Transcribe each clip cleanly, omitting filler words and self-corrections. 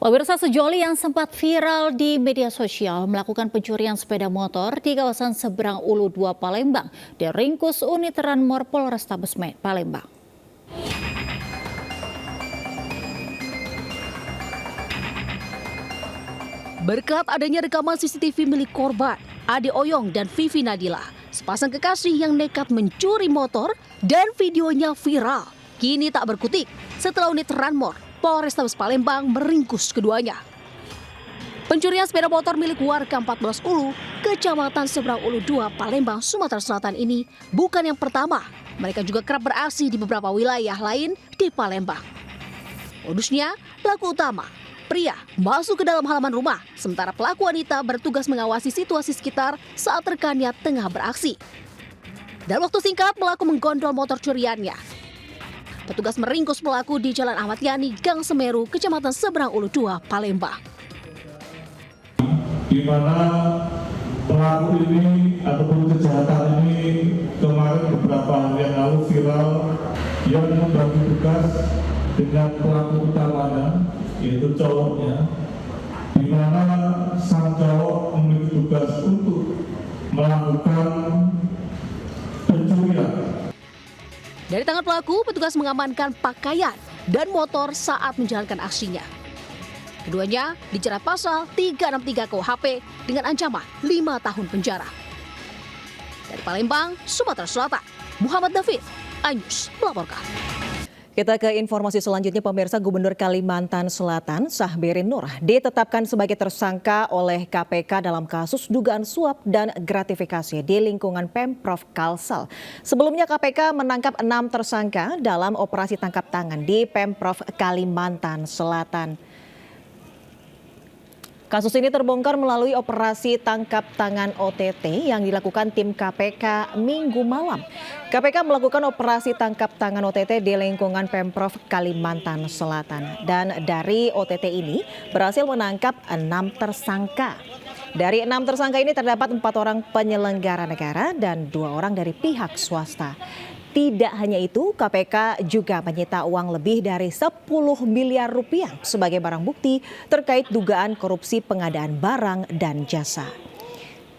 Pemirsa, sejoli yang sempat viral di media sosial melakukan pencurian sepeda motor di kawasan Seberang Ulu 2 Palembang diringkus unit Ranmor Polrestabes Palembang. Berkat adanya rekaman CCTV milik korban, Ade Oyong dan Vivi Nadila, sepasang kekasih yang nekat mencuri motor dan videonya viral, kini tak berkutik setelah unit Ranmor Polrestabes Palembang meringkus keduanya. Pencurian sepeda motor milik warga 14 Ulu, Kecamatan Seberang Ulu 2, Palembang, Sumatera Selatan ini bukan yang pertama. Mereka juga kerap beraksi di beberapa wilayah lain di Palembang. Modusnya, pelaku utama, pria, masuk ke dalam halaman rumah, sementara pelaku wanita bertugas mengawasi situasi sekitar saat rekannya tengah beraksi. Dalam waktu singkat, pelaku menggondol motor curiannya. Petugas meringkus pelaku di Jalan Ahmad Yani, Gang Semeru, Kecamatan Seberang Ulu 2, Palembang. Di mana pelaku ini ataupun kejahatan ini kemarin beberapa hari yang lalu viral yang membagi tugas dengan pelaku utamanya, yaitu cowoknya, di mana sang cowok memiliki tugas untuk melakukan pencurian. Dari tangan pelaku, petugas mengamankan pakaian dan motor saat menjalankan aksinya. Keduanya dijerat pasal 363 KUHP dengan ancaman 5 tahun penjara. Dari Palembang, Sumatera Selatan, Muhammad David, iNews melaporkan. Kita ke informasi selanjutnya, pemirsa. Gubernur Kalimantan Selatan, Syahbirin Nur, ditetapkan sebagai tersangka oleh KPK dalam kasus dugaan suap dan gratifikasi di lingkungan Pemprov Kalsel. Sebelumnya KPK menangkap 6 tersangka dalam operasi tangkap tangan di Pemprov Kalimantan Selatan. Kasus ini terbongkar melalui operasi tangkap tangan OTT yang dilakukan tim KPK Minggu malam. KPK melakukan operasi tangkap tangan OTT di lingkungan Pemprov Kalimantan Selatan. Dan dari OTT ini berhasil menangkap 6 tersangka. Dari 6 tersangka ini terdapat 4 orang penyelenggara negara dan 2 orang dari pihak swasta. Tidak hanya itu, KPK juga menyita uang lebih dari 10 miliar rupiah sebagai barang bukti terkait dugaan korupsi pengadaan barang dan jasa.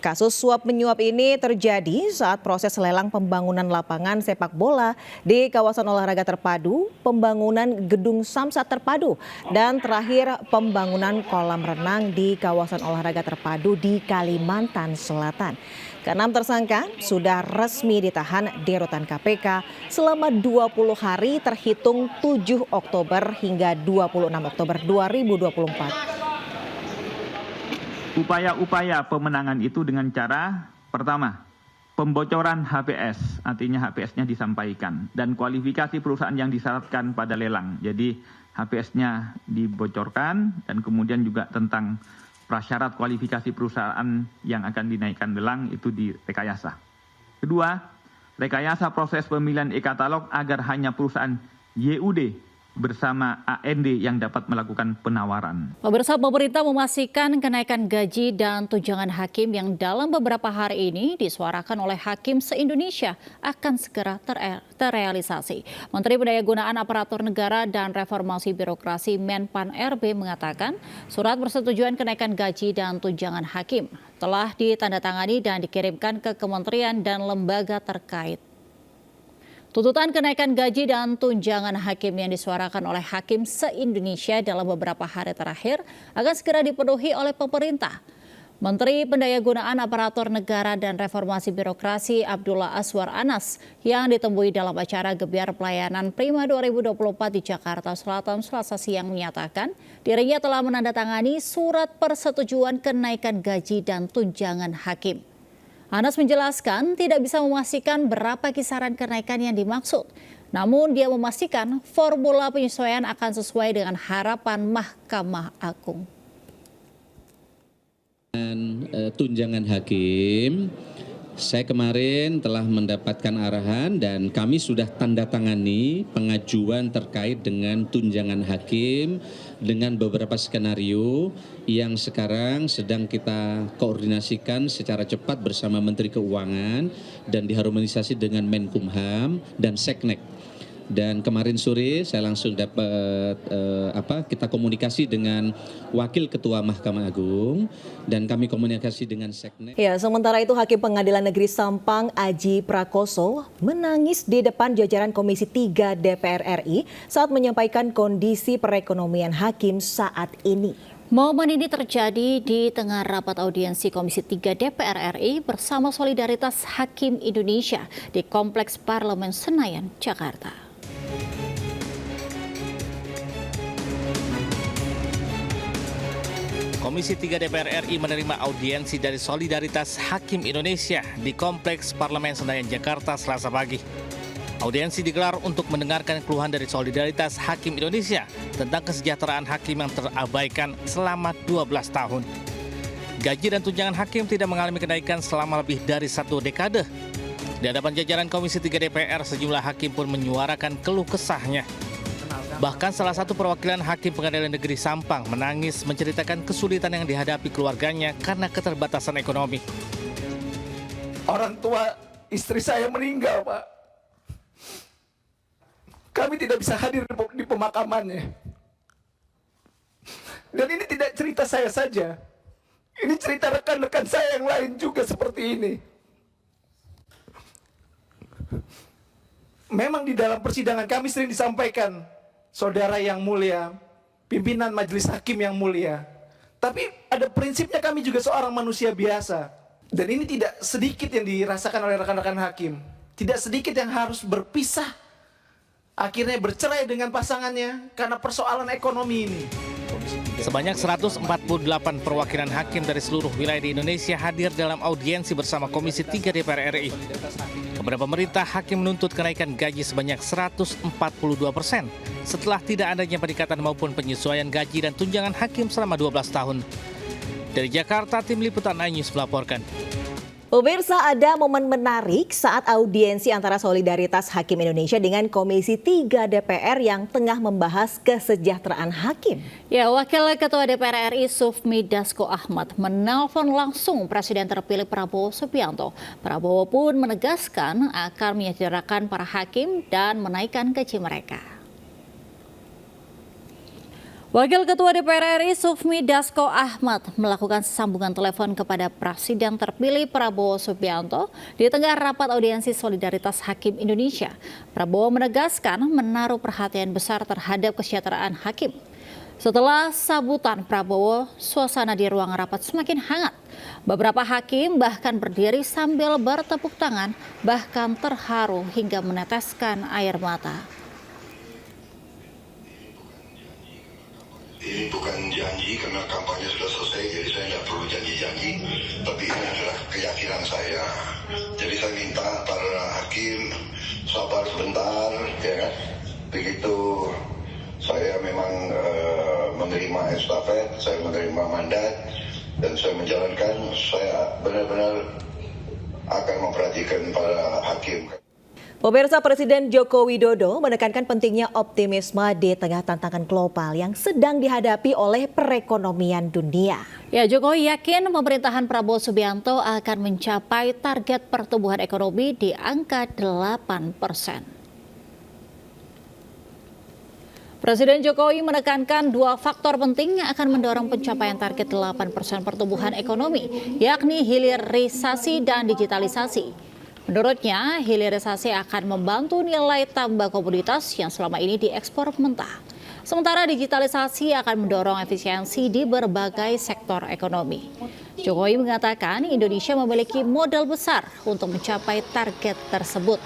Kasus suap menyuap ini terjadi saat proses lelang pembangunan lapangan sepak bola di kawasan olahraga terpadu, pembangunan gedung Samsat terpadu, dan terakhir pembangunan kolam renang di kawasan olahraga terpadu di Kalimantan Selatan. Ke-6 tersangka sudah resmi ditahan di rutan KPK selama 20 hari terhitung 7 Oktober hingga 26 Oktober 2024. Upaya-upaya pemenangan itu dengan cara pertama, pembocoran HPS, artinya HPS-nya disampaikan, dan kualifikasi perusahaan yang disyaratkan pada lelang. Jadi HPS-nya dibocorkan dan kemudian juga tentang prasyarat kualifikasi perusahaan yang akan dinaikkan lelang itu direkayasa. Kedua, rekayasa proses pemilihan e-katalog agar hanya perusahaan YUD bersama AND yang dapat melakukan penawaran. Pemirsa, pemerintah memastikan kenaikan gaji dan tunjangan hakim yang dalam beberapa hari ini disuarakan oleh hakim se-Indonesia akan segera terrealisasi. Menteri Pendayagunaan Aparatur Negara dan Reformasi Birokrasi Menpan RB mengatakan surat persetujuan kenaikan gaji dan tunjangan hakim telah ditandatangani dan dikirimkan ke kementerian dan lembaga terkait. Tuntutan kenaikan gaji dan tunjangan hakim yang disuarakan oleh hakim se-Indonesia dalam beberapa hari terakhir akan segera dipenuhi oleh pemerintah. Menteri Pendayagunaan Aparatur Negara dan Reformasi Birokrasi Abdullah Azwar Anas yang ditemui dalam acara Gebiar Pelayanan Prima 2024 di Jakarta Selatan Selasa siang menyatakan dirinya telah menandatangani surat persetujuan kenaikan gaji dan tunjangan hakim. Anas menjelaskan tidak bisa memastikan berapa kisaran kenaikan yang dimaksud. Namun dia memastikan formula penyesuaian akan sesuai dengan harapan Mahkamah Agung. Tunjangan hakim, saya kemarin telah mendapatkan arahan dan kami sudah tanda tangani pengajuan terkait dengan tunjangan hakim dengan beberapa skenario yang sekarang sedang kita koordinasikan secara cepat bersama Menteri Keuangan dan diharmonisasi dengan Menkumham dan Seknek. Dan kemarin sore saya langsung dapat kita komunikasi dengan Wakil Ketua Mahkamah Agung dan kami komunikasi dengan Seknek. Ya, sementara itu Hakim Pengadilan Negeri Sampang Aji Prakoso menangis di depan jajaran Komisi 3 DPR RI saat menyampaikan kondisi perekonomian hakim saat ini. Momen ini terjadi di tengah rapat audiensi Komisi 3 DPR RI bersama Solidaritas Hakim Indonesia di Kompleks Parlemen Senayan, Jakarta. Komisi 3 DPR RI menerima audiensi dari Solidaritas Hakim Indonesia di Kompleks Parlemen Senayan, Jakarta, Selasa pagi. Audiensi digelar untuk mendengarkan keluhan dari Solidaritas Hakim Indonesia tentang kesejahteraan hakim yang terabaikan selama 12 tahun. Gaji dan tunjangan hakim tidak mengalami kenaikan selama lebih dari 1 dekade. Di hadapan jajaran Komisi 3 DPR, sejumlah hakim pun menyuarakan keluh kesahnya. Bahkan salah satu perwakilan Hakim Pengadilan Negeri Sampang menangis menceritakan kesulitan yang dihadapi keluarganya karena keterbatasan ekonomi. Orang tua istri saya meninggal, Pak. Kami tidak bisa hadir di pemakamannya. Dan ini tidak cerita saya saja. Ini cerita rekan-rekan saya yang lain juga seperti ini. Memang di dalam persidangan kami sering disampaikan, saudara yang mulia, pimpinan majelis hakim yang mulia. Tapi ada prinsipnya kami juga seorang manusia biasa. Dan ini tidak sedikit yang dirasakan oleh rekan-rekan hakim. Tidak sedikit yang harus berpisah. Akhirnya bercerai dengan pasangannya karena persoalan ekonomi ini. Sebanyak 148 perwakilan hakim dari seluruh wilayah di Indonesia hadir dalam audiensi bersama Komisi 3 DPR RI. Kepada pemerintah, hakim menuntut kenaikan gaji sebanyak 142% setelah tidak adanya peningkatan maupun penyesuaian gaji dan tunjangan hakim selama 12 tahun. Dari Jakarta, tim liputan iNews melaporkan. Pemirsa, ada momen menarik saat audiensi antara Solidaritas Hakim Indonesia dengan Komisi 3 DPR yang tengah membahas kesejahteraan hakim. Ya, Wakil Ketua DPR RI Sufmi Dasko Ahmad menelpon langsung Presiden terpilih Prabowo Subianto. Prabowo pun menegaskan akan menyejahterakan para hakim dan menaikkan gaji mereka. Wakil Ketua DPR RI Sufmi Dasko Ahmad melakukan sambungan telepon kepada Presiden terpilih Prabowo Subianto di tengah rapat audiensi Solidaritas Hakim Indonesia. Prabowo menegaskan menaruh perhatian besar terhadap kesejahteraan hakim. Setelah sambutan Prabowo, suasana di ruang rapat semakin hangat. Beberapa hakim bahkan berdiri sambil bertepuk tangan, bahkan terharu hingga meneteskan air mata. Ini bukan janji karena kampanye sudah selesai, jadi saya tidak perlu janji-janji. Tapi ini adalah keyakinan saya. Jadi saya minta para hakim sabar sebentar, ya kan? Begitu saya memang menerima estafet, saya menerima mandat, dan saya menjalankan, saya benar-benar akan memperhatikan para hakim. Pemirsa, Presiden Joko Widodo menekankan pentingnya optimisme di tengah tantangan global yang sedang dihadapi oleh perekonomian dunia. Ya, Jokowi yakin pemerintahan Prabowo Subianto akan mencapai target pertumbuhan ekonomi di angka 8%. Presiden Jokowi menekankan dua faktor penting yang akan mendorong pencapaian target 8% pertumbuhan ekonomi, yakni hilirisasi dan digitalisasi. Menurutnya, hilirisasi akan membantu nilai tambah komoditas yang selama ini diekspor mentah. Sementara digitalisasi akan mendorong efisiensi di berbagai sektor ekonomi. Jokowi mengatakan Indonesia memiliki modal besar untuk mencapai target tersebut.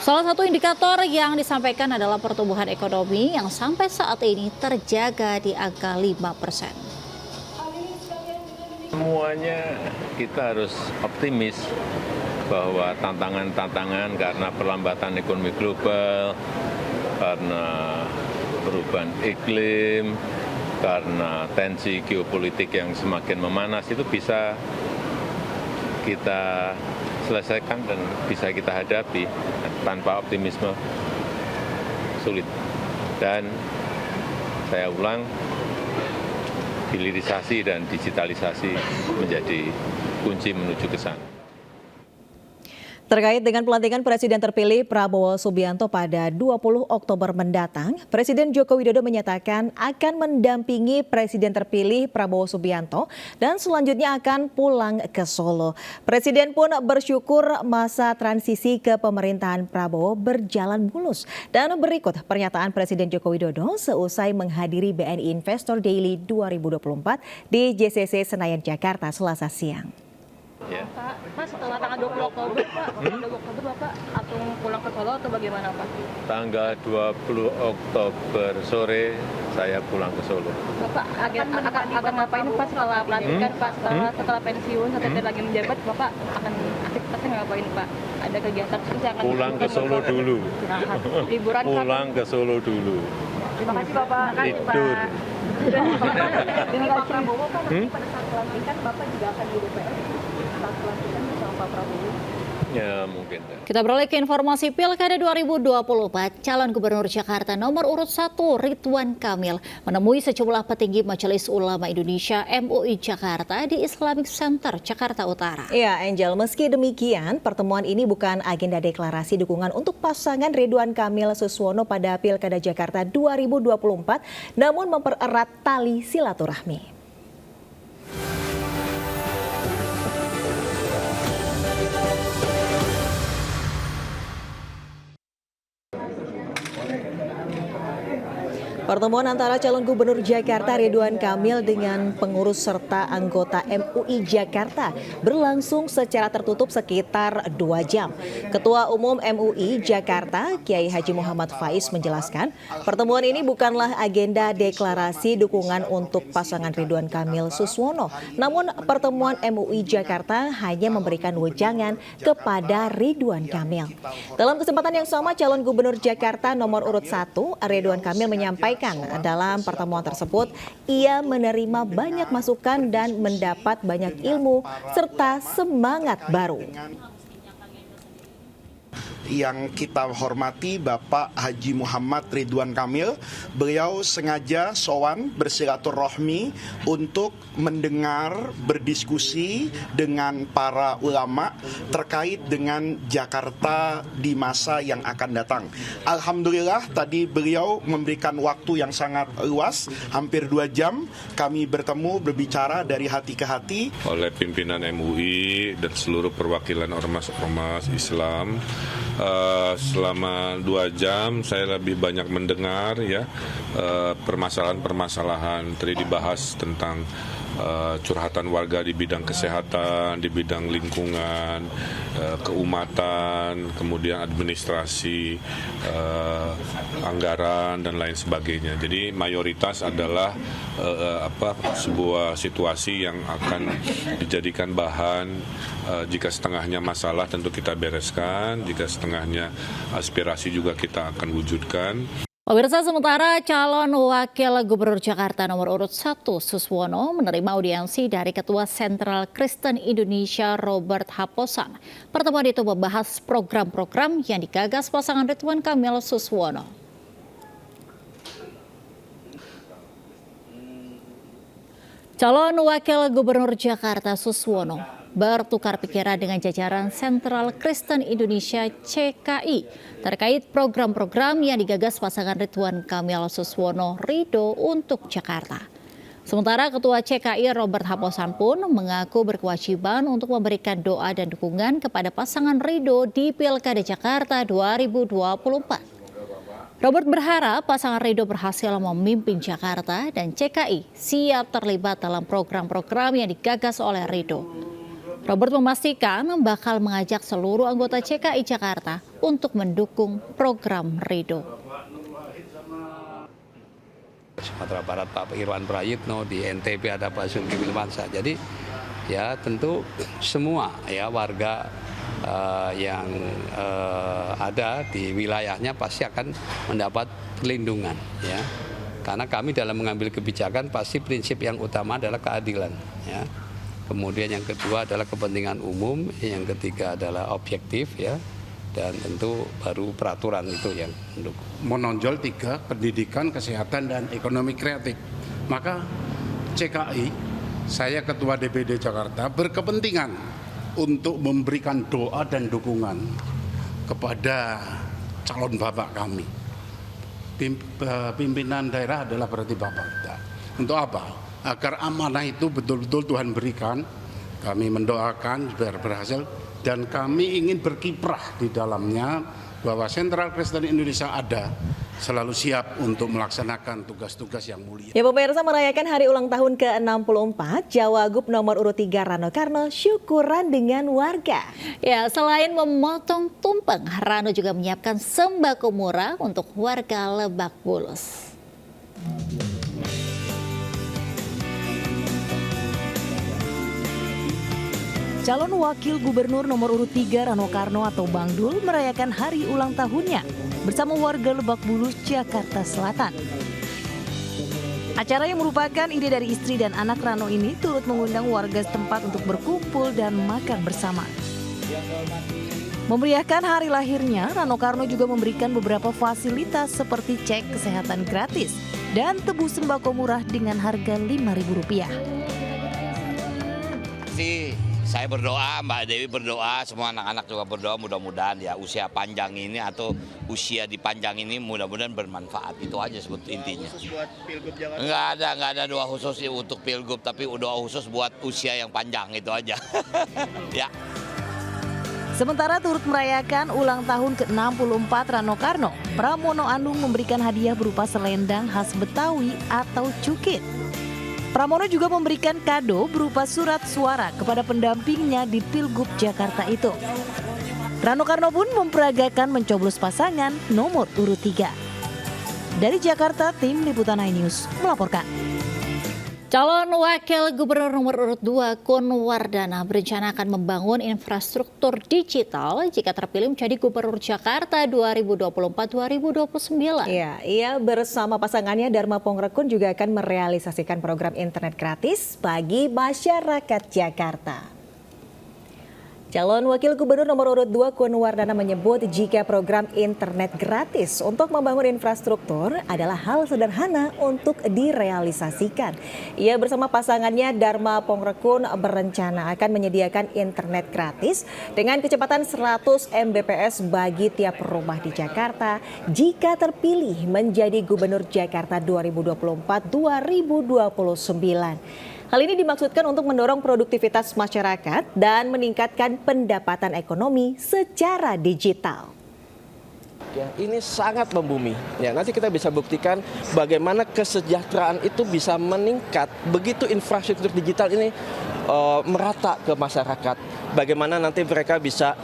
Salah satu indikator yang disampaikan adalah pertumbuhan ekonomi yang sampai saat ini terjaga di angka 5%. Semuanya kita harus optimis bahwa tantangan-tantangan karena perlambatan ekonomi global, karena perubahan iklim, karena tensi geopolitik yang semakin memanas itu bisa kita selesaikan dan bisa kita hadapi. Tanpa optimisme sulit. Dan saya ulang, hilirisasi dan digitalisasi menjadi kunci menuju ke sana. Terkait dengan pelantikan Presiden terpilih Prabowo Subianto pada 20 Oktober mendatang, Presiden Joko Widodo menyatakan akan mendampingi Presiden terpilih Prabowo Subianto dan selanjutnya akan pulang ke Solo. Presiden pun bersyukur masa transisi ke pemerintahan Prabowo berjalan mulus. Dan berikut pernyataan Presiden Joko Widodo seusai menghadiri BNI Investor Daily 2024 di JCC Senayan, Jakarta, Selasa siang. Ya. Pak, setelah tanggal 20 Oktober, Pak, tanggal 20 Oktober Bapak atau pulang ke Solo atau bagaimana Pak? Tanggal 20 Oktober sore saya pulang ke Solo. Bapak akan ngapain Pak setelah pelantikan Pak, setelah pensiun, setelah lagi menjabat, Bapak akan aktivitasnya ngapain Pak? Ada kegiatan terus akan pulang ke Solo dulu. Liburan pulang ke Solo dulu. Terima kasih Bapak. Tidur. Dengan Pak Prabowo Pak, nanti pada saat pelantikan Bapak juga akan di DPR saat pelantikan bersama Pak Prabowo. Ya mungkin. Kita beralih ke informasi Pilkada 2024. Calon Gubernur Jakarta nomor urut 1 Ridwan Kamil menemui sejumlah petinggi Majelis Ulama Indonesia MUI Jakarta di Islamic Center Jakarta Utara. Ya, Angel, meski demikian pertemuan ini bukan agenda deklarasi dukungan untuk pasangan Ridwan Kamil Suswono pada Pilkada Jakarta 2024, namun mempererat tali silaturahmi. Pertemuan antara calon gubernur Jakarta Ridwan Kamil dengan pengurus serta anggota MUI Jakarta berlangsung secara tertutup sekitar 2 jam. Ketua Umum MUI Jakarta, Kiai Haji Muhammad Faiz menjelaskan, pertemuan ini bukanlah agenda deklarasi dukungan untuk pasangan Ridwan Kamil Suswono. Namun pertemuan MUI Jakarta hanya memberikan wejangan kepada Ridwan Kamil. Dalam kesempatan yang sama, calon gubernur Jakarta nomor urut 1 Ridwan Kamil menyampaikan dalam pertemuan tersebut, ia menerima banyak masukan dan mendapat banyak ilmu serta semangat baru. Yang kita hormati Bapak Haji Muhammad Ridwan Kamil, beliau sengaja sowan bersilaturahmi untuk mendengar, berdiskusi dengan para ulama terkait dengan Jakarta di masa yang akan datang. Alhamdulillah tadi beliau memberikan waktu yang sangat luas, hampir 2 jam kami bertemu berbicara dari hati ke hati. Oleh pimpinan MUI dan seluruh perwakilan ormas-ormas Islam. Selama 2 jam saya lebih banyak mendengar ya permasalahan-permasalahan. Tadi dibahas tentang curhatan warga di bidang kesehatan, di bidang lingkungan, keumatan, kemudian administrasi, anggaran dan lain sebagainya. Jadi mayoritas adalah sebuah situasi yang akan dijadikan bahan. Jika setengahnya masalah tentu kita bereskan, jika setengahnya aspirasi juga kita akan wujudkan. Pemirsa, sementara calon wakil gubernur Jakarta nomor urut 1 Suswono menerima audiensi dari Ketua Sentral Kristen Indonesia Robert Haposan. Pertemuan itu membahas program-program yang digagas pasangan Ridwan Kamil Suswono. Calon wakil gubernur Jakarta Suswono bertukar pikiran dengan jajaran Sentral Kristen Indonesia CKI terkait program-program yang digagas pasangan Ridwan Kamil Suswono Ridho untuk Jakarta. Sementara Ketua CKI Robert Haposan pun mengaku berkewajiban untuk memberikan doa dan dukungan kepada pasangan Ridho di Pilkada Jakarta 2024. Robert berharap pasangan Ridho berhasil memimpin Jakarta dan CKI siap terlibat dalam program-program yang digagas oleh Ridho. Robert memastikan bakal mengajak seluruh anggota CKI Jakarta untuk mendukung program Ridho. Sumatera Barat Pak Irwan Prayitno, di NTB ada Pak Zulkifli Mansa. Jadi ya tentu semua ya warga yang ada di wilayahnya pasti akan mendapat perlindungan ya. Karena kami dalam mengambil kebijakan pasti prinsip yang utama adalah keadilan ya. Kemudian yang kedua adalah kepentingan umum, yang ketiga adalah objektif ya, dan tentu baru peraturan itu yang mendukung. Menonjol 3, pendidikan, kesehatan, dan ekonomi kreatif. Maka CKI, saya Ketua DPD Jakarta berkepentingan untuk memberikan doa dan dukungan kepada calon bapak kami. Pimpinan daerah adalah berarti bapak kita. Untuk apa? Agar amanah itu betul-betul Tuhan berikan. Kami mendoakan biar berhasil dan kami ingin berkiprah di dalamnya bahwa Sentral Kristen Indonesia ada selalu siap untuk melaksanakan tugas-tugas yang mulia. Ya pemirsa, merayakan hari ulang tahun ke-64, Cawagup nomor urut 3 Rano Karno syukuran dengan warga. Ya, selain memotong tumpeng, Rano juga menyiapkan sembako murah untuk warga Lebak Bulus. Calon Wakil Gubernur nomor urut 3 Rano Karno atau Bang Dul merayakan hari ulang tahunnya bersama warga Lebak Bulus, Jakarta Selatan. Acara yang merupakan ide dari istri dan anak Rano ini turut mengundang warga setempat untuk berkumpul dan makan bersama. Memeriahkan hari lahirnya, Rano Karno juga memberikan beberapa fasilitas seperti cek kesehatan gratis dan tebus sembako murah dengan harga Rp5.000. Saya berdoa, Mbak Dewi berdoa, semua anak-anak juga berdoa, mudah-mudahan ya usia panjang ini atau usia di panjang ini mudah-mudahan bermanfaat. Itu aja sebut intinya. Khusus buat Pilgub Jakarta? Nggak ada doa khusus untuk Pilgub, tapi doa khusus buat usia yang panjang, itu aja. Ya. Sementara turut merayakan ulang tahun ke-64 Rano Karno, Pramono Anung memberikan hadiah berupa selendang khas Betawi atau cukit. Pramono juga memberikan kado berupa surat suara kepada pendampingnya di Pilgub Jakarta itu. Rano Karno pun memperagakan mencoblos pasangan nomor urut 3. Dari Jakarta, tim Liputan iNews melaporkan. Calon Wakil Gubernur nomor urut 2 Kun Wardana berencana akan membangun infrastruktur digital jika terpilih menjadi Gubernur Jakarta 2024-2029. Ya, ia bersama pasangannya Dharma Pongrekun juga akan merealisasikan program internet gratis bagi masyarakat Jakarta. Calon Wakil Gubernur nomor urut 2 Kun Wardana menyebut jika program internet gratis untuk membangun infrastruktur adalah hal sederhana untuk direalisasikan. Ia bersama pasangannya Dharma Pongrekun berencana akan menyediakan internet gratis dengan kecepatan 100 Mbps bagi tiap rumah di Jakarta jika terpilih menjadi Gubernur Jakarta 2024-2029. Hal ini dimaksudkan untuk mendorong produktivitas masyarakat dan meningkatkan pendapatan ekonomi secara digital. Ya, ini sangat membumi. Ya, nanti kita bisa buktikan bagaimana kesejahteraan itu bisa meningkat begitu infrastruktur digital ini merata ke masyarakat. Bagaimana nanti mereka bisa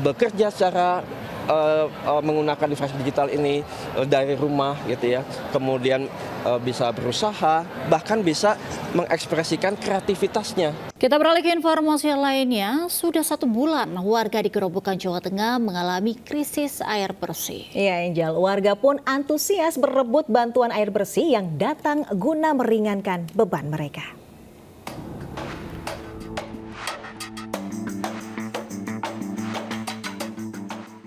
bekerja secara menggunakan infrastruktur digital ini dari rumah gitu ya. Kemudian bisa berusaha, bahkan bisa mengekspresikan kreativitasnya. Kita beralih ke informasi lainnya, sudah 1 bulan warga di Gerobokan, Jawa Tengah mengalami krisis air bersih. Ya Angel, warga pun antusias berebut bantuan air bersih yang datang guna meringankan beban mereka.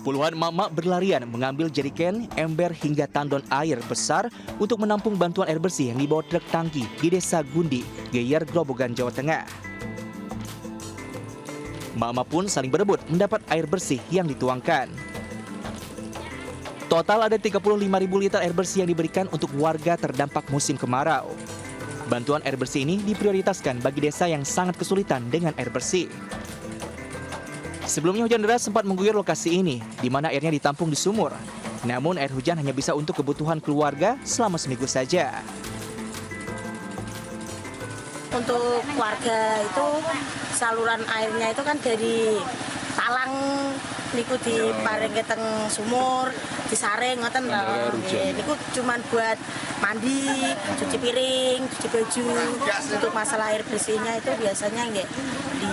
Puluhan emak-emak berlarian mengambil jeriken, ember hingga tandon air besar untuk menampung bantuan air bersih yang dibawa truk tangki di Desa Gundi, Geyer, Gerobokan, Jawa Tengah. Emak-emak pun saling berebut mendapat air bersih yang dituangkan. Total ada 35.000 liter air bersih yang diberikan untuk warga terdampak musim kemarau. Bantuan air bersih ini diprioritaskan bagi desa yang sangat kesulitan dengan air bersih. Sebelumnya hujan deras sempat mengguyur lokasi ini, di mana airnya ditampung di sumur. Namun air hujan hanya bisa untuk kebutuhan keluarga selama seminggu saja. Untuk warga itu saluran airnya itu kan dari talang niku di paring keteng sumur, disaring ngoten lho. Niku cuman buat mandi, cuci piring, cuci baju. Untuk masalah air bersihnya itu biasanya nggih di.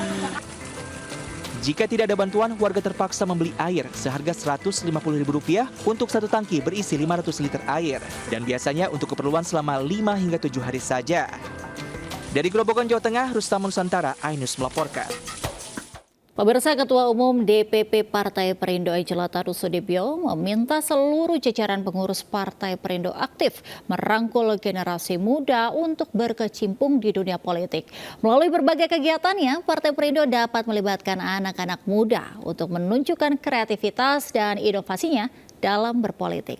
Jika tidak ada bantuan, warga terpaksa membeli air seharga Rp150.000 untuk 1 tangki berisi 500 liter air. Dan biasanya untuk keperluan selama 5 hingga 7 hari saja. Dari Gerobokan, Jawa Tengah, Rustam Nusantara, iNews melaporkan. Pemirsa, Ketua Umum DPP Partai Perindo Jelata Sudibyo meminta seluruh jajaran pengurus Partai Perindo aktif merangkul generasi muda untuk berkecimpung di dunia politik. Melalui berbagai kegiatannya, Partai Perindo dapat melibatkan anak-anak muda untuk menunjukkan kreativitas dan inovasinya dalam berpolitik.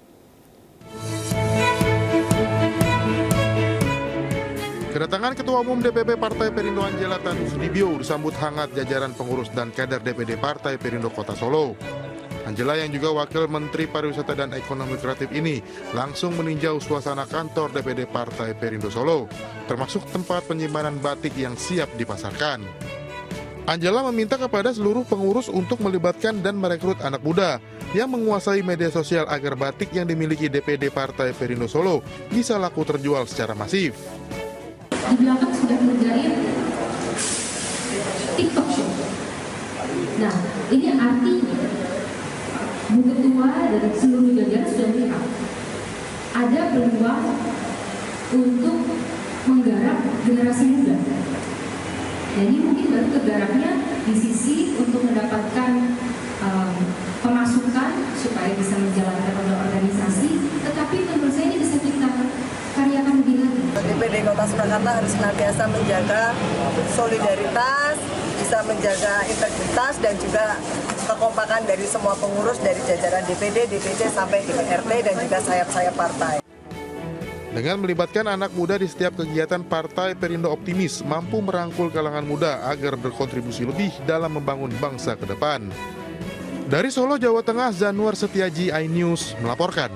Kedatangan Ketua Umum DPP Partai Perindo Jelata Sudibyo disambut hangat jajaran pengurus dan kader DPD Partai Perindo Kota Solo. Angela yang juga Wakil Menteri Pariwisata dan Ekonomi Kreatif ini langsung meninjau suasana kantor DPD Partai Perindo Solo, termasuk tempat penyimpanan batik yang siap dipasarkan. Angela meminta kepada seluruh pengurus untuk melibatkan dan merekrut anak muda yang menguasai media sosial agar batik yang dimiliki DPD Partai Perindo Solo bisa laku terjual secara masif. Di belakang sudah ngerjain TikTok Shop. Nah, ini artinya Bu Ketua dan seluruh jajaran sudah melihat ada peluang untuk menggarap generasi muda. Jadi mungkin baru kegarapnya di sisi untuk mendapatkan pemasukan supaya bisa menjalankan organisasi, tetapi menurut saya ini bisa kita karyakan lebih lagi. DPD Kota Surakarta harus senantiasa menjaga solidaritas, bisa menjaga integritas dan juga kekompakan dari semua pengurus dari jajaran DPD, DPC sampai DPRD dan juga sayap-sayap partai. Dengan melibatkan anak muda di setiap kegiatan, Partai Perindo optimis mampu merangkul kalangan muda agar berkontribusi lebih dalam membangun bangsa ke depan. Dari Solo, Jawa Tengah, Zanuar Setiaji, iNews melaporkan.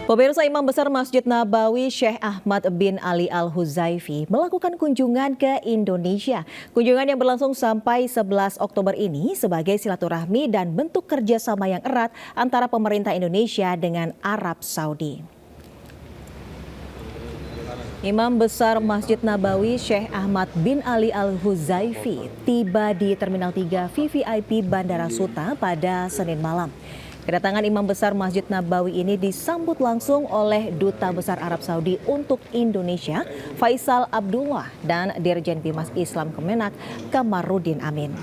Pemirsa, Imam Besar Masjid Nabawi Syekh Ahmad bin Ali Al-Huzaifi melakukan kunjungan ke Indonesia. Kunjungan yang berlangsung sampai 11 Oktober ini sebagai silaturahmi dan bentuk kerjasama yang erat antara pemerintah Indonesia dengan Arab Saudi. Imam Besar Masjid Nabawi Syekh Ahmad bin Ali Al-Huzaifi tiba di Terminal 3 VVIP Bandara Suta pada Senin malam. Kedatangan Imam Besar Masjid Nabawi ini disambut langsung oleh Duta Besar Arab Saudi untuk Indonesia, Faisal Abdullah, dan Dirjen Bimas Islam Kemenak, Kamarudin Amin.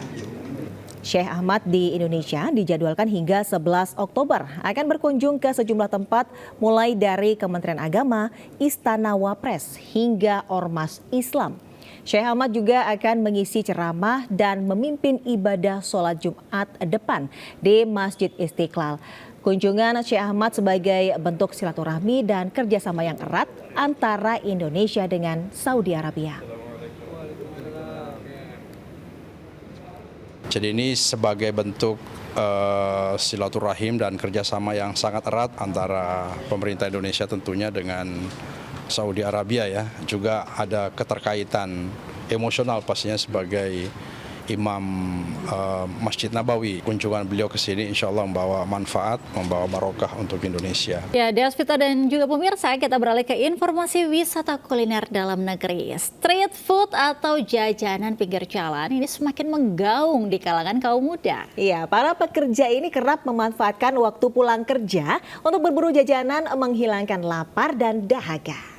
Syekh Ahmad di Indonesia dijadwalkan hingga 11 Oktober akan berkunjung ke sejumlah tempat mulai dari Kementerian Agama, Istana Wapres, hingga Ormas Islam. Syekh Ahmad juga akan mengisi ceramah dan memimpin ibadah sholat Jumat depan di Masjid Istiqlal. Kunjungan Syekh Ahmad sebagai bentuk silaturahmi dan kerjasama yang erat antara Indonesia dengan Saudi Arabia. Jadi ini sebagai bentuk silaturahim dan kerjasama yang sangat erat antara pemerintah Indonesia tentunya dengan Saudi Arabia ya. Juga ada keterkaitan emosional pastinya sebagai Imam Masjid Nabawi. Kunjungan beliau ke sini insya Allah membawa manfaat, membawa barokah untuk Indonesia. Ya, Desvita dan juga pemirsa, kita beralih ke informasi wisata kuliner dalam negeri. Street food atau jajanan pinggir jalan ini semakin menggaung di kalangan kaum muda. Iya, para pekerja ini kerap memanfaatkan waktu pulang kerja untuk berburu jajanan menghilangkan lapar dan dahaga.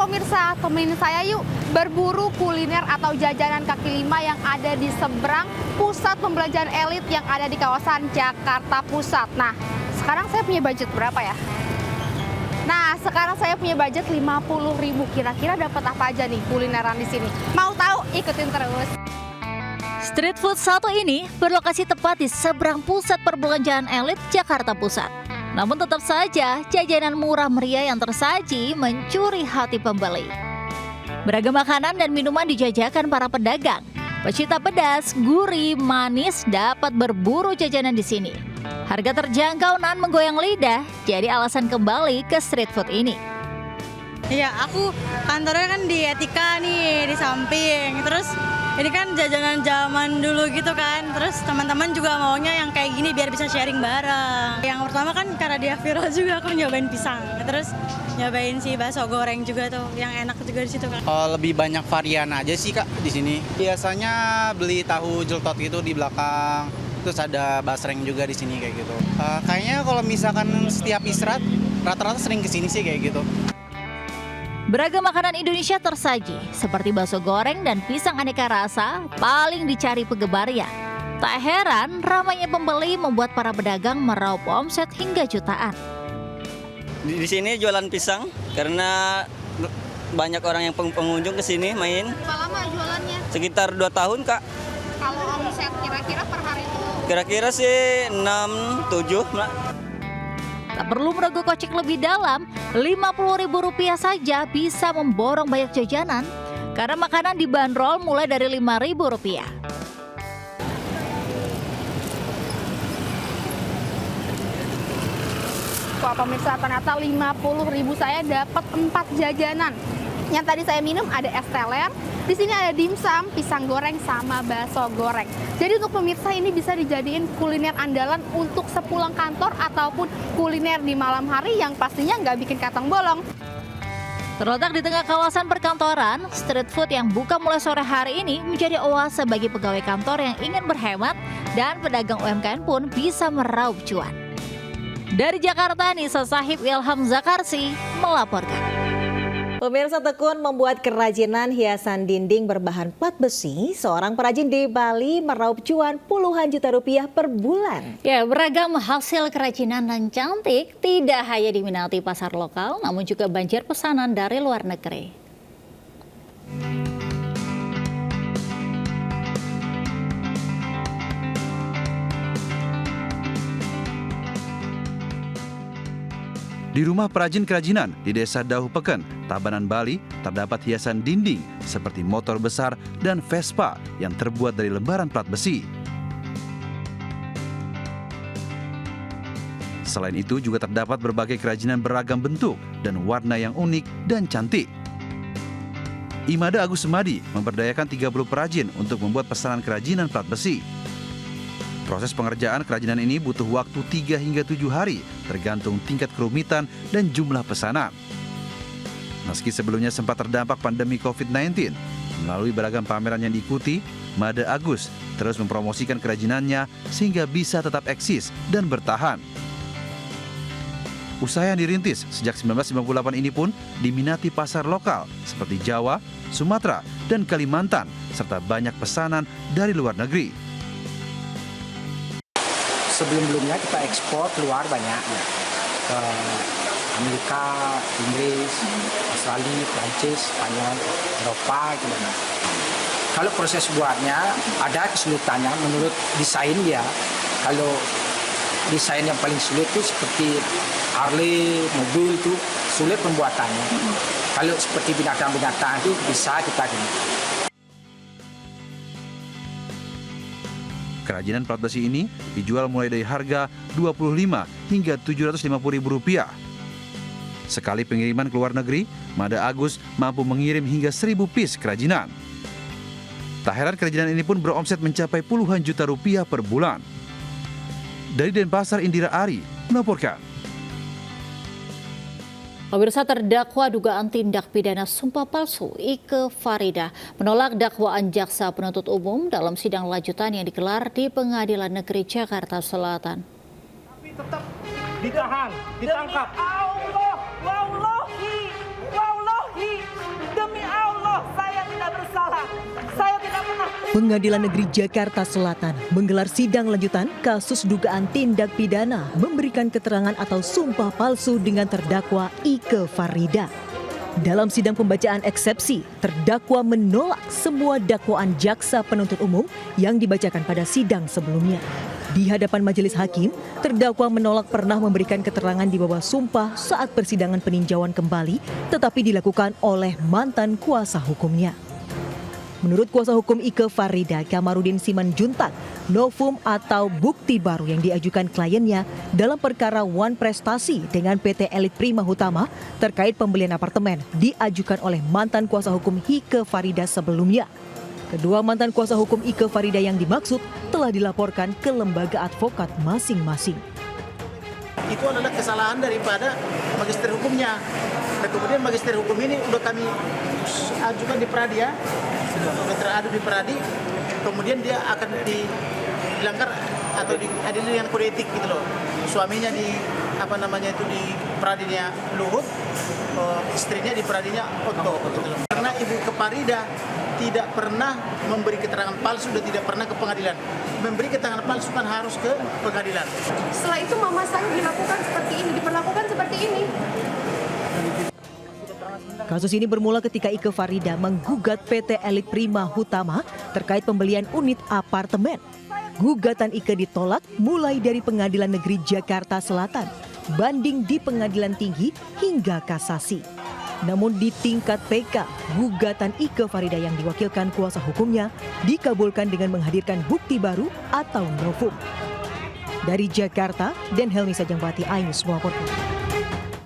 Pemirsa, temenin saya yuk berburu kuliner atau jajanan kaki lima yang ada di seberang pusat pembelanjaan elit yang ada di kawasan Jakarta Pusat. Nah, sekarang saya punya budget berapa ya? Nah, sekarang saya punya budget 50.000. Kira-kira dapat apa aja nih kulineran di sini? Mau tahu? Ikutin terus. Street food satu ini berlokasi tepat di seberang pusat perbelanjaan elit Jakarta Pusat. Namun tetap saja jajanan murah meriah yang tersaji mencuri hati pembeli. Beragam makanan dan minuman dijajakan para pedagang. Pecinta pedas, gurih, manis dapat berburu jajanan di sini. Harga terjangkau dan menggoyang lidah jadi alasan kembali ke street food ini. Iya, aku kantornya kan di Etika nih, di samping. Terus ini kan jajanan zaman dulu gitu kan. Terus teman-teman juga maunya yang kayak gini biar bisa sharing bareng. Yang pertama kan karena dia viral juga aku nyobain pisang. Terus nyobain si bakso goreng juga tuh, yang enak juga di situ kan. Lebih banyak varian aja sih Kak di sini. Biasanya beli tahu jeltot gitu di belakang, terus ada basreng juga di sini kayak gitu. Kayaknya kalau misalkan setiap istirahat, rata-rata sering kesini sih kayak gitu. Beragam makanan Indonesia tersaji, seperti bakso goreng dan pisang aneka rasa, paling dicari penggemarnya. Tak heran, ramainya pembeli membuat para pedagang meraup omset hingga jutaan. Di sini jualan pisang, karena banyak orang yang pengunjung ke sini main. Berapa lama jualannya? Sekitar 2 tahun, Kak. Kalau omset kira-kira per hari itu? Kira-kira sih 6-7, Mbak. Tak perlu merogoh kocek lebih dalam, Rp50.000 saja bisa memborong banyak jajanan karena makanan dibanderol mulai dari Rp5.000. Wah pemirsa, ternyata 50.000 saya dapat 4 jajanan. Yang tadi saya minum ada es teler, di sini ada dimsum, pisang goreng, sama bakso goreng. Jadi untuk pemirsa ini bisa dijadiin kuliner andalan untuk sepulang kantor ataupun kuliner di malam hari yang pastinya nggak bikin kantong bolong. Terletak di tengah kawasan perkantoran, street food yang buka mulai sore hari ini menjadi oase bagi pegawai kantor yang ingin berhemat dan pedagang UMKM pun bisa meraup cuan. Dari Jakarta, Nisa Sahib Ilham Zakarsi melaporkan. Pemirsa, tekun membuat kerajinan hiasan dinding berbahan plat besi, seorang perajin di Bali meraup cuan puluhan juta rupiah per bulan. Ya, beragam hasil kerajinan dan cantik tidak hanya diminati pasar lokal, namun juga banjir pesanan dari luar negeri. Di rumah perajin kerajinan di Desa Dauh Peken, Tabanan, Bali, terdapat hiasan dinding seperti motor besar dan Vespa yang terbuat dari lembaran plat besi. Selain itu juga terdapat berbagai kerajinan beragam bentuk dan warna yang unik dan cantik. Imada Agus Semadi memberdayakan 30 perajin untuk membuat pesanan kerajinan plat besi. Proses pengerjaan kerajinan ini butuh waktu 3 hingga 7 hari, tergantung tingkat kerumitan dan jumlah pesanan. Meski sebelumnya sempat terdampak pandemi COVID-19, melalui beragam pameran yang diikuti, Mada Agus terus mempromosikan kerajinannya sehingga bisa tetap eksis dan bertahan. Usaha yang dirintis sejak 1958 ini pun diminati pasar lokal seperti Jawa, Sumatera, dan Kalimantan, serta banyak pesanan dari luar negeri. Sebelum-belumnya kita ekspor keluar banyak ya, ke Amerika, Inggris, Australia, Prancis, Spanyol, Eropa gitu. Kalau proses buatnya ada kesulitannya menurut desain dia. Kalau desain yang paling sulit itu seperti Harley, mobil itu sulit pembuatannya. Kalau seperti binatang-binatang itu bisa kita gini. Kerajinan plat besi ini dijual mulai dari harga Rp25 hingga Rp750.000. Sekali pengiriman ke luar negeri, Mada Agus mampu mengirim hingga 1.000 piece kerajinan. Tak heran kerajinan ini pun beromset mencapai puluhan juta rupiah per bulan. Dari Denpasar, Indira Ari melaporkan. Pemirsa, terdakwa dugaan tindak pidana sumpah palsu Ike Farida menolak dakwaan jaksa penuntut umum dalam sidang lanjutan yang digelar di Pengadilan Negeri Jakarta Selatan. Tapi tetap ditahan, ditangkap. Wallahi, demi Allah saya tidak bersalah. Saya tidak pernah. Pengadilan Negeri Jakarta Selatan menggelar sidang lanjutan kasus dugaan tindak pidana memberikan keterangan atau sumpah palsu dengan terdakwa Ike Farida. Dalam sidang pembacaan eksepsi, terdakwa menolak semua dakwaan jaksa penuntut umum yang dibacakan pada sidang sebelumnya. Di hadapan majelis hakim, terdakwa menolak pernah memberikan keterangan di bawah sumpah saat persidangan peninjauan kembali, tetapi dilakukan oleh mantan kuasa hukumnya. Menurut kuasa hukum Ike Farida, Kamarudin Simanjuntak, novum atau bukti baru yang diajukan kliennya dalam perkara One Prestasi dengan PT Elit Prima Hutama terkait pembelian apartemen diajukan oleh mantan kuasa hukum Ike Farida sebelumnya. Kedua mantan kuasa hukum Ike Farida yang dimaksud telah dilaporkan ke lembaga advokat masing-masing. Itu adalah kesalahan daripada magister hukumnya. Dan kemudian magister hukum ini udah kami ajukan di Pradi ya, sudah teradu di Pradi. Kemudian dia akan dilanggar atau diadili dengan kode etik gitu loh. Suaminya di di Pradinya Luhut, istrinya di Pradinya Otto gitu loh. Karena Ibu Keparida tidak pernah memberi keterangan palsu dan tidak pernah ke pengadilan. Memberi keterangan palsu kan harus ke pengadilan. Setelah itu mama saya dilakukan seperti ini, diperlakukan seperti ini. Kasus ini bermula ketika Ike Farida menggugat PT Elit Prima Hutama terkait pembelian unit apartemen. Gugatan Ike ditolak mulai dari Pengadilan Negeri Jakarta Selatan, banding di Pengadilan Tinggi hingga kasasi. Namun di tingkat PK, gugatan Ike Farida yang diwakilkan kuasa hukumnya dikabulkan dengan menghadirkan bukti baru atau novum. Dari Jakarta, Den Helmi Sajangbati, iNews melaporkan.